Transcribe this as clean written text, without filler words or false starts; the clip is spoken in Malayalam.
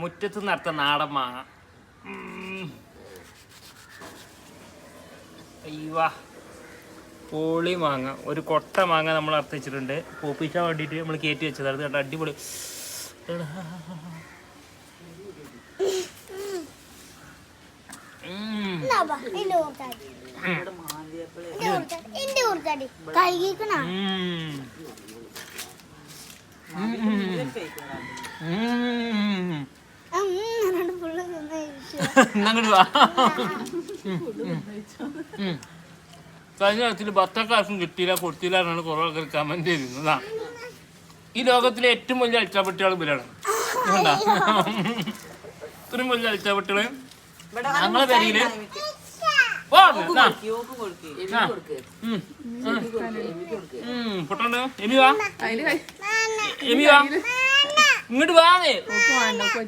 മുറ്റത്ത് നടത്ത നാടൻ മാങ്ങ. അയ്യവാ പൊളി മാങ്ങ. ഒരു കൊട്ട മാങ്ങ നമ്മൾ അറുത്ത് വെച്ചിട്ടുണ്ട്. പൂപ്പിക്കാൻ വേണ്ടിയിട്ട് നമ്മൾ കയറ്റി വെച്ചത്. അത് കണ്ട അടിപൊളി. കഴിഞ്ഞ കാലത്തിൽ ബത്തക്കാർക്കും കിട്ടിയില്ല കൊടുത്തില്ല എന്നാണ് കുറെ ആൾക്കാർ കമന്റ് ചെയ്യുന്നതാ. ഈ ലോകത്തിലെ ഏറ്റവും വലിയ അൽച്ചാപ്പട്ടികൾ ഇവരാണ്. ഇത്രയും വലിയ അൽച്ചാപ്പട്ടികള് ഞങ്ങളെ പേരില് പൊട്ടണ്ട്. എമിവാ ഇങ്ങോട്ട് വാങ്ങേ.